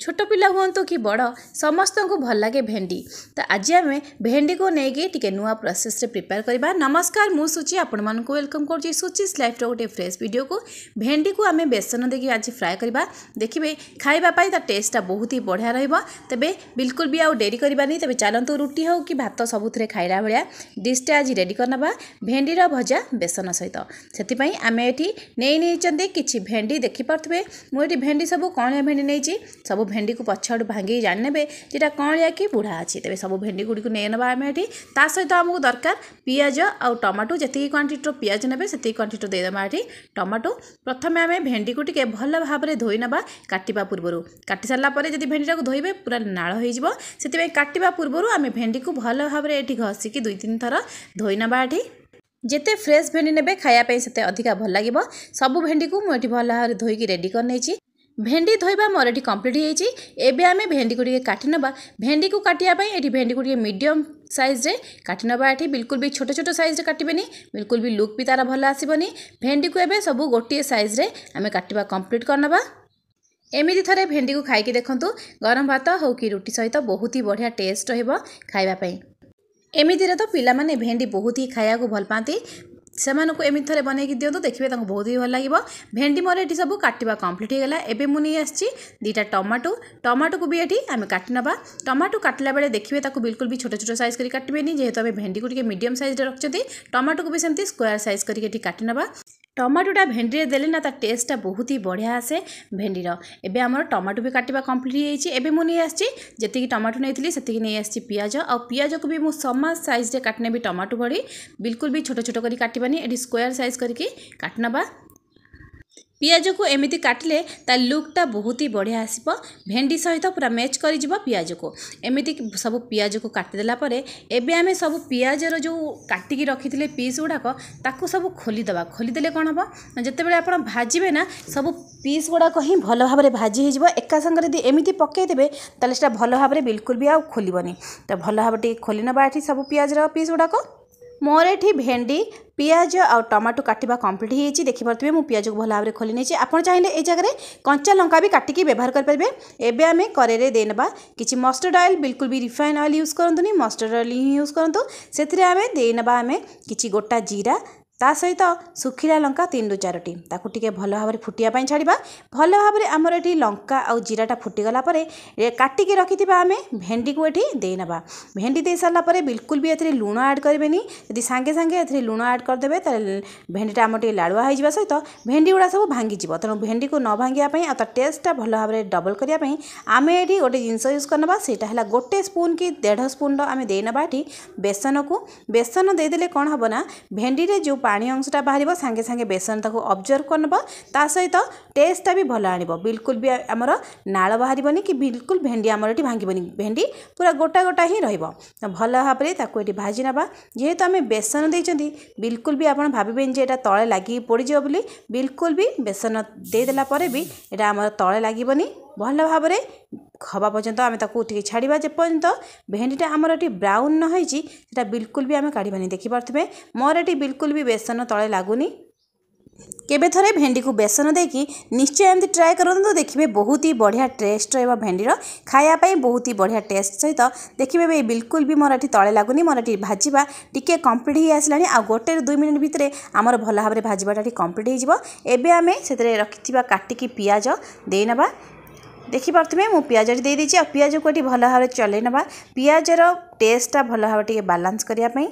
छोट पिला हुंतु कि बड़ समस्त को भल लगे भेंडी। तो आज आम भेंडी को लेकिन टी नुआ प्रोसेस रे प्रिपेयर करवा। नमस्कार मु सूची आपण मानक वेलकम कर सूचीस लाइफ गोटे फ्रेश वीडियो को। भेंडी को आम बेसन देकी आज फ्राए करवा। देखिए खाइबापी ता टेस्टा बहुत ही बढ़िया रहिबो। तबे बिल्कुल भी आउ डेरी करबानी। तबे चलतु रुटी हो कि भात सबुथिरे खाइला भलिया डिशटा आज रेडी करनबा भेंडी रा भजा बेसन सहित। सेति पई आम एठी नै चंदे किछि भेंडी देखि परथबे। मु एठी भेंडी सब कोन भेंडी नैची सब भेंडी को पछाड़ भांगी जाने जेटा कौन कि बुढ़ा अच्छी। तेज सब भेंडी गुड़ी को नहीं ना आम ये ता सहित आमको दरकार पियाज आउ टमाटो जी क्वांटिटी पियाज ने से क्वांटिटी देदेमा ये टमाटो। प्रथम आम भेंडी को टिके भल भाव में धोई ना काटिबा पूर्व काटि सारापर जब भेंडीटा को धोइबे पूरा नाल हो काटिबा पूर्व आम भेंडी को भल भाव में ये घसिकी 2-3 थर धोई ना ये जिते फ्रेश भेंडी ने खायापी से अधिका भल लगे। सबू भेंडी को मुझे भल भाव में धोईकी रेडी कर भेंडी धोइबा मोर एटी कंप्लीट होईची। एबे आमे भेंडी को काटी नबा। भेंडी को काटिया पई एटी भेंडी को मीडियम साइज रे काटी नबा। एटी बिल्कुल भी छोट छोट साइज रे काटिबेनी, बिल्कुल भी लुक भी तारा भल आसीबनी। भेंडी को एबे सब गोटे साइज रे आमे काटिबा कंप्लीट करनबा। एमिति थरे भेंडी को खाइकी देखंतु गरम भात हो कि रुटी सहित बहुत ही बढ़िया टेस्ट रहइबो खाइबा पई। एमिति रे तो पिला माने भेंडी बहुत ही खाया को भल पाती। सेमानक एमती थे बनईकी दिंतु देखिए बहुत ही भल लगे। भेंडी मोर ये सब काटिबा कंप्लीट हो गला। एबे मु नहीं आछि 2टा टमाटो को भी ये आम काटि नबा। टमाटो काटला बेले देखिए बिल्कुल भी छोट छोट साइज करी काटबेनी जेहेतु आम भेंडी को मीडियम साइज रखते। टमाटो को भी सेमती स्क्वायर साइज करके काटि नबा। टमाटोटा भेंडी रे देले ना ता टेस्टा बहुत ही बढ़िया आसे भेंडीर। एबे हमर टमाटो भी काटिबा कंप्लीट हो। एबे मु नहीं आछि जति टमाटो नहीं सेति नहीं आछि पियाज। आ पियाज को भी मु समान साइज रे काटने भी टमाटो भरी बिल्कुल भी छोट छोट करी काटिबानी। एटी स्क्वायर साइज करके काटनबा। पियाज को एमिति काटिले ता लुकटा बहुत ही बढ़िया आसीबो। भेंडी सहित पूरा मैच करि जिवो पियाज को। एमिति सब पियाज को काटि देला परे एबे आमे सब पियाज रो जो काटिकी रखिथिले पीस गुडाक ताकू सब खोली दबा। खोली देले कोन हबो जते बेले आपण भाजिबे ना सब पीस गुडाक ही भल भाबरे भाजी हे जिवो। एका संगे यदि एमिति पक्के देबे ताले सेटा भल भाबरे बिल्कुल भी आ खोलिबनी। त भल भाबरे खोली नबा। एठी सब पियाज रो पीस गुडाक मोर एठी भेंडी पियाज आउ टमाटो काटिबा कंप्लीट होईची। देखि परथबे मु पियाज को भल भाबरे खोली नेची। आपण चाहिले ए जगह रे कंचा लंका भी काटिकी व्यवहार कर परबे। एबे आमे करे रे देनबा किछि मस्टर्ड ऑयल, बिल्कुल भी रिफाइन ऑयल यूज करंतुनी, मस्टर्ड ऑयल ही यूज करंतु। सेथिरे आमे देनबा आमे किछि गोटा जीरा ता सहित सुखिला लंका 3-4टी ताकू टिके भल भाव में फुटिया छाड़िबा। भल भाव में आमर एठी लंका आउ जीराटा फुटिगला परे काटिकी रखिथिबा आमे भेंडी को एठी देनबा। भेंडी दे सारा परे बिल्कुल भी एथिरे लुण ऐड करबेनी। यदि सांगे सांगे एथिरे लुण ऐड करदेबे ताले भेंडीटा आम टिके लाड़ुआ हो जिबा सहित भेंडी गुड़ा सब भांगी जिवो। तेणु भेंडी को न भांगिया पई आ टेस्टटा भल भाव में डबल करिया पई आमे एठी गोटे जिंस यूज करनबा। सेटा हला 1 स्पून कि 1.5 स्पून आमे देनबा। एठी बेसन को बेसन दे देले कोन हबना भेंडी रे जो पानी अंशटा बाहर सांगे सांगे बेसन ताको ऑब्जर्व करनबा। ता सहित टेस्टटा भी भल आनिबो। बिल्कुल भी आमर नाळ बाहरिबनी कि बिल्कुल भेंडी आमर एठी भांगिबनी। भेंडी पूरा गोटा गोटा ही रहइबो। तो भल भाव में ताको एठी भाजी नबा। जेहेतु आमे बेसन देइचंदी बिल्कुल भी आपण भाबिबेन जे एटा तळे लागि पड़ी जिवो बोली। बिल्कुल भी बेसन दे देला परे भी एटा आमर तळे लागिबनी। भल भाव में हवा पर्यंत आम ताकू छाड़ा जे पर्यंत भेंडीटा आमर ये ब्राउन न होईची सेटा बिल्कुल भी आम काढ़ानी। देखि पार्थिबे मोर ये बिल्कुल भी बेसन तले लगुनी। केबे थरे भेंडी को बेसन देकी निश्चय एमती ट्राए करंतु। देखिए बहुत ही बढ़िया टेस्ट रहिबा भेंडीर खायापाई बहुत ही बढ़िया टेस्ट सहित। देखिए बिल्कुल भी मोर ये तले लगुनी। मोर ये भाजवा टिके कंप्लीट ही आसलानी। आ 1-2 मिनट भितर आमर भल भाव में भाजवाटा कंप्लीट हो जिवो। एबे आमे सेतरे रखिथिबा काटिकी पियाज दे नबा। देखि पार्थिबे मु पियाज दे देछि। आ पियाज को एठी भल भाव में चले नबा। पियाजर टेस्टटा भल भाव टिके बैलेंस करिया पई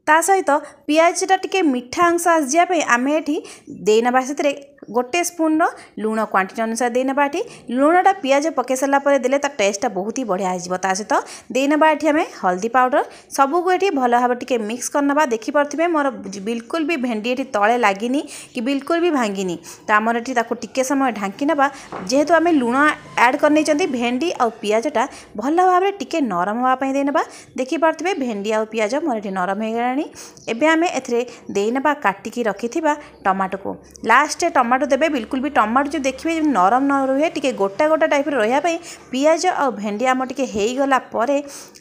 ता सहित पियाजटा टिके मिठा अंश आस जाय पई आमे एठी दे नबा। सेतरे 1 स्पून लुण क्वांटिटी अनुसार दे नबा। एठी लुणटा पियाज पके सारा पर देले ता टेस्टटा बहुत ही बढ़िया हो जिवो। ता सहित दे नबा एठी आमे हल्दी पाउडर सबू को एठी भल भाव टिके मिक्स करनबा। देखि पार्थिबे मोर बिल्कुल भी भेंडी एठी तळे लागिनी कि बिल्कुल भी भांगिनी। तो आमर एठी ताको टिके समय ढांकी नबा। जेहेतु आमे लुण ऐड करनै चंदी भेंडी आ पियाजटा भल भाव में टिके नरम होवा पई दे नबा। देखि पार्थिबे भेंडी आ पियाज मोर एठी नरम हो गलानी। एबे आमे एथिरे दे नबा काटिकी रखिथिबा टमाटो को। लास्ट टमाटो टमाटो देबे बिल्कुल भी टमाटो जो देखिए नरम न रहे टिके गोटा गोटा टाइप रही पियाज आ भेंडी आम टिके हेगला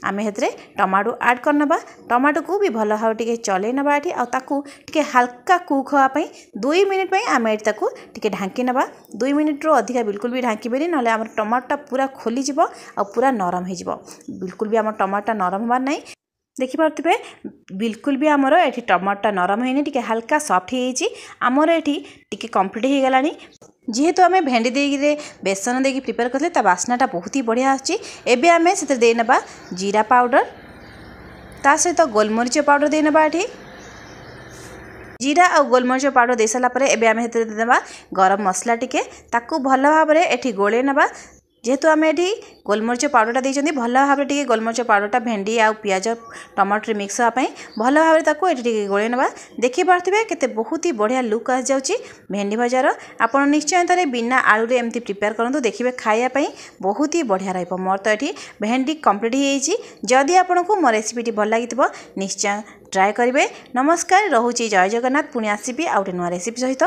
आम हेतरे टमाटो ऐड करनबा टमाटो को भी भल भाव टिके चलै नबा एठी आ ताकू टिके हल्का कुक होआ पई 2 मिनिट पई आम एठी ताकू टिके ढांकी नबा 2 मिनिट रो अधिका बिल्कुल भी ढांकी बेनी नले आम टमाटो पूरा खोली जिवो आ पूरा नरम हे जिवो बिल्कुल भी आम टमाटो नरम होबार नै देखिपे बिल्कुल भी आमर ये टमाटो नरम है टी हल्का सफ्ट हो आमर ये टी कम्प्लीट हो गलानी जेहेतु आम भेंडी दे बेसन देकी प्रिपेयर करते बास्नाटा बहुत ही बढ़िया आसुची आम से देना जीरा पाउडर ता सहित गोलमरीच पाउडर देना ये जीरा और गोलमरीच पाउडर दे सारा आम देना गरम मसला टिके ताकू भल भाव में गोले नबा जेहेतु आम ये गोलमरीच पाउडरटा देते भल भाव में गोलमरीच पाउडरटा भेंडी आ पियाज टमाटर मिक्स होगापी भल भाव में गोले नवा देखिपे केते बहुत ही बढ़िया लुक आ जाउची भेंडी भजार आप निश्चय थे बिना आलू रे एमती प्रिपेयर करूँ देखिए खायापी बहुत ही बढ़िया रही मोर तो ये भेंडी कम्प्लीट हो जदि आपन को मो रेसिपीटी भल लगी निश्चय ट्राए करेंगे नमस्कार रोचे जय जगन्नाथ पुणी आसबि आउ नुआ रेसिपी सहित।